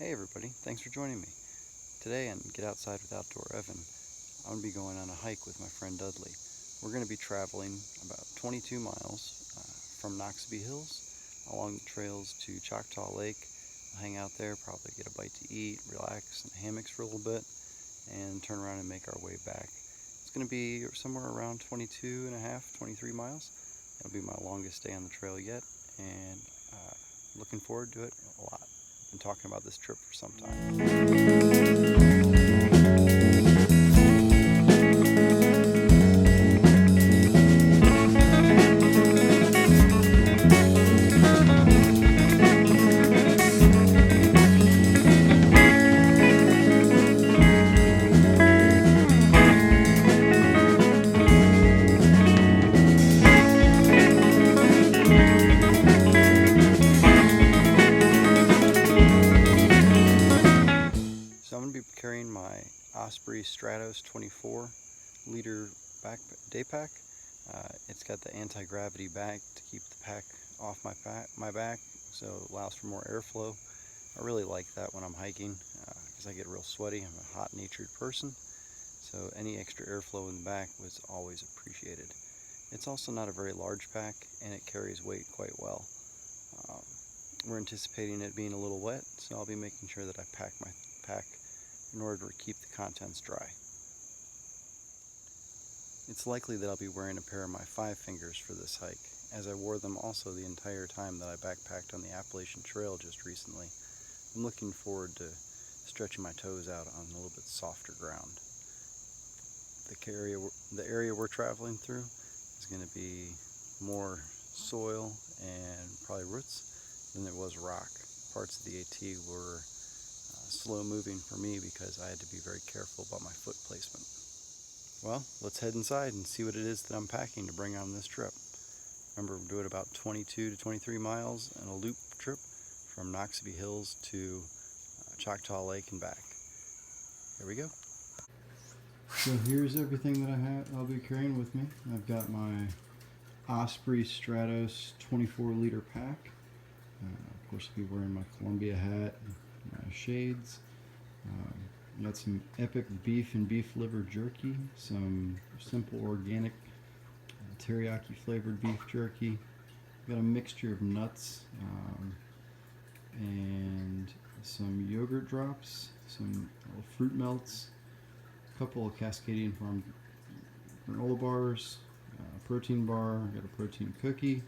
Hey everybody, thanks for joining me. Today on Get Outside with Outdoor Evan, I'm going to be going on a hike with my friend Dudley. We're going to be traveling about 22 miles from Noxubee Hills along the trails to Choctaw Lake. We'll hang out there, probably get a bite to eat, relax in the hammocks for a little bit, and turn around and make our way back. It's going to be somewhere around 22 and a half, 23 miles. It'll be my longest day on the trail yet, and looking forward to it a lot. Been talking about this trip for some time. So I'm going to be carrying my Osprey Stratos 24 liter day pack. It's got the anti-gravity bag to keep the pack off my back, so it allows for more airflow. I really like that when I'm hiking because I get real sweaty. I'm a hot-natured person, so any extra airflow in the back was always appreciated. It's also not a very large pack, and it carries weight quite well. Um, we're anticipating it being a little wet, so I'll be making sure that I pack my pack in order to keep the contents dry. It's likely that I'll be wearing a pair of my 5 fingers for this hike, as I wore them also the entire time that I backpacked on the Appalachian Trail just recently. I'm looking forward to stretching my toes out on a little bit softer ground. The area we're traveling through is going to be more soil and probably roots than it was rock. Parts of the AT were slow moving for me because I had to be very careful about my foot placement. Well, let's head inside and see what it is that I'm packing to bring on this trip. Remember, we're doing about 22 to 23 miles in a loop trip from Noxubee Hills to Choctaw Lake and back. Here we go. So here's everything that I'll be carrying with me. I've got my Osprey Stratos 24 liter pack. Of course, I'll be wearing my Columbia hat, my shades. Got some epic beef and beef liver jerky, some simple organic teriyaki flavored beef jerky. Got a mixture of nuts and some yogurt drops, some fruit melts, a couple of Cascadian Farm granola bars, a protein bar, got a protein cookie,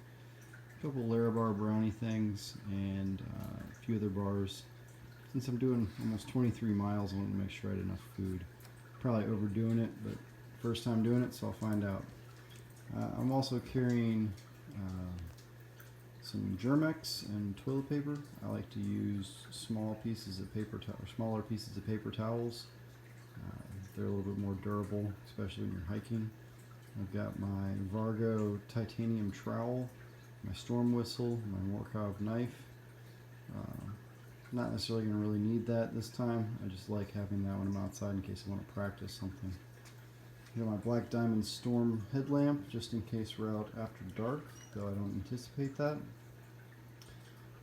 a couple Larabar brownie things, and a few other bars. Since I'm doing almost 23 miles, I want to make sure I had enough food. Probably overdoing it, but first time doing it, so I'll find out. I'm also carrying some Germ-X and toilet paper. I like to use smaller pieces of paper towels. They're a little bit more durable, especially when you're hiking. I've got my Vargo titanium trowel, my storm whistle, my Morkov knife. Not necessarily going to really need that this time. I just like having that when I'm outside in case I want to practice something. I got my Black Diamond Storm headlamp just in case we're out after dark, though I don't anticipate that.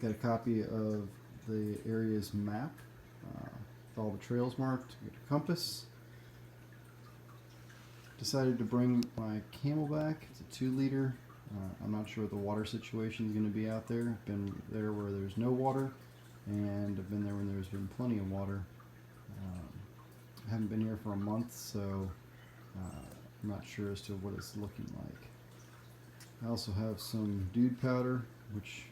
Got a copy of the area's map with all the trails marked. Got a compass. Decided to bring my Camelback. It's a 2 liter. I'm not sure what the water situation is going to be out there. I've been there where there's no water, and I've been there when there's been plenty of water. I haven't been here for a month, so I'm not sure as to what it's looking like. I also have some Dude powder, which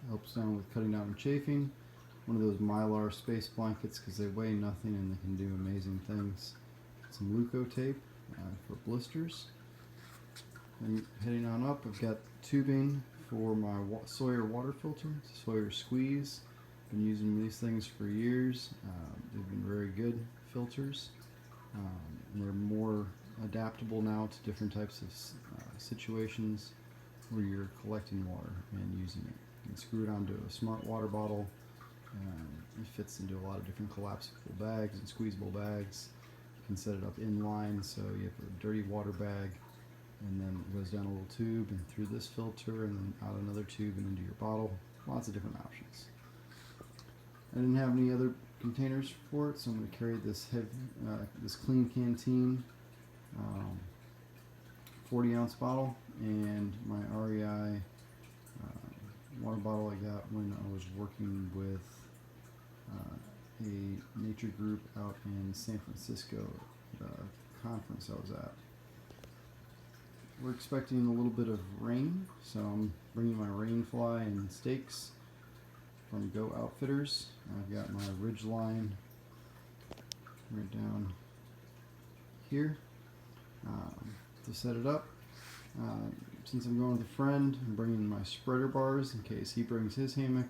helps down with cutting down on chafing. One of those Mylar space blankets because they weigh nothing and they can do amazing things. Some Leuco tape for blisters. And heading on up, I've got tubing for my Sawyer water filter, Sawyer Squeeze. Been using these things for years. They've been very good filters. And they're more adaptable now to different types of situations where you're collecting water and using it. You can screw it onto a smart water bottle. It fits into a lot of different collapsible bags and squeezable bags. You can set it up inline, so you have a dirty water bag, and then it goes down a little tube and through this filter and then out another tube and into your bottle. Lots of different options. I didn't have any other containers for it, so I'm going to carry this this Clean Canteen 40-ounce bottle and my REI water bottle I got when I was working with a nature group out in San Francisco, the conference I was at. We're expecting a little bit of rain, so I'm bringing my rain fly and stakes from Go Outfitters. I've got my Ridgeline right down here to set it up. Since I'm going with a friend, I'm bringing my spreader bars in case he brings his hammock,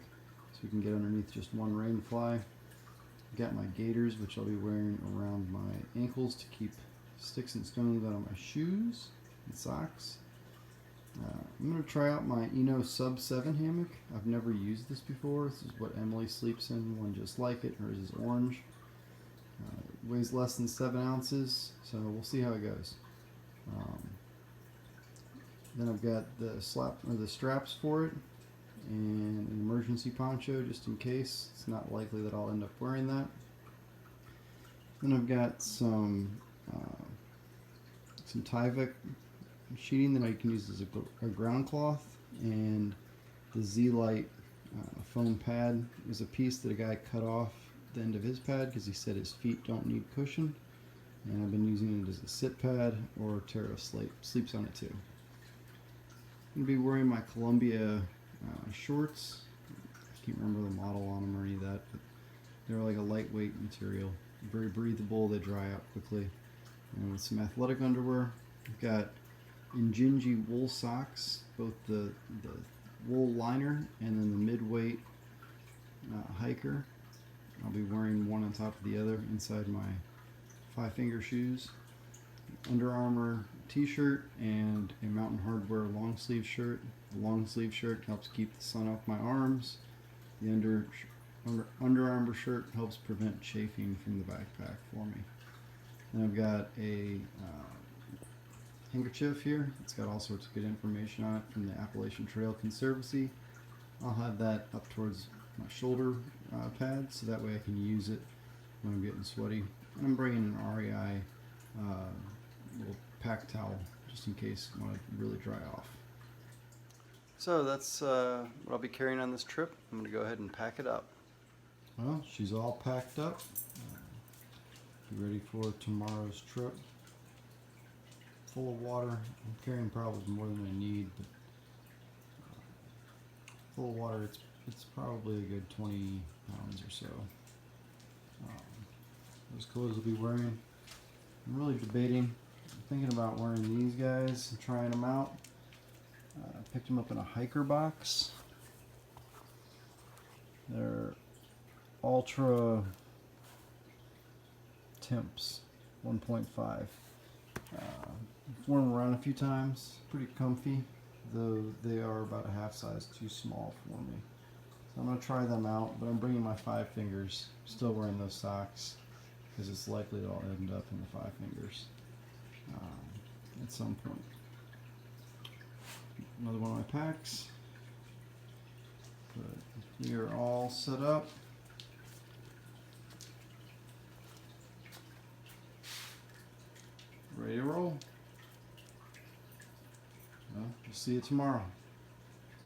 so we can get underneath just one rain fly. I've got my gaiters, which I'll be wearing around my ankles to keep sticks and stones out of my shoes and socks. I'm going to try out my Eno Sub 7 hammock. I've never used this before. This is what Emily sleeps in, one just like it. Hers is orange. It weighs less than 7 ounces, so we'll see how it goes. Then I've got the straps for it and an emergency poncho just in case. It's not likely that I'll end up wearing that. Then I've got some Tyvek sheeting that I can use as a ground cloth, and the Z-Lite foam pad is a piece that a guy cut off the end of his pad because he said his feet don't need cushion, and I've been using it as a sit pad, or Tara sleeps on it too. I'm going to be wearing my Columbia shorts. I can't remember the model on them or any of that, but they're like a lightweight material, very breathable, they dry out quickly. And with some athletic underwear, I've got Injinji wool socks, both the wool liner and then the mid-weight hiker. I'll be wearing one on top of the other inside my 5-finger shoes. Under Armour t-shirt and a Mountain Hardwear long sleeve shirt. The long sleeve shirt helps keep the sun off my arms. The Under Armour shirt helps prevent chafing from the backpack for me. Then I've got a handkerchief here. It's got all sorts of good information on it from the Appalachian Trail Conservancy. I'll have that up towards my shoulder pad, so that way I can use it when I'm getting sweaty. And I'm bringing an REI little pack towel just in case I want to really dry off. So that's what I'll be carrying on this trip. I'm going to go ahead and pack it up. Well, she's all packed up. Be ready for tomorrow's trip. Full of water. I'm carrying probably more than I need, but full of water. It's probably a good 20 pounds or so. Those clothes I'll be wearing. I'm really debating. I'm thinking about wearing these guys and trying them out. I picked them up in a hiker box. They're Ultra Temps 1.5. I've worn them around a few times. Pretty comfy, though they are about a half size too small for me. So I'm going to try them out, but I'm bringing my 5 fingers. Still wearing those socks because it's likely they'll end up in the 5 fingers at some point. Another one of my packs. But we are all set up. Ready to roll. Well, we'll see you tomorrow.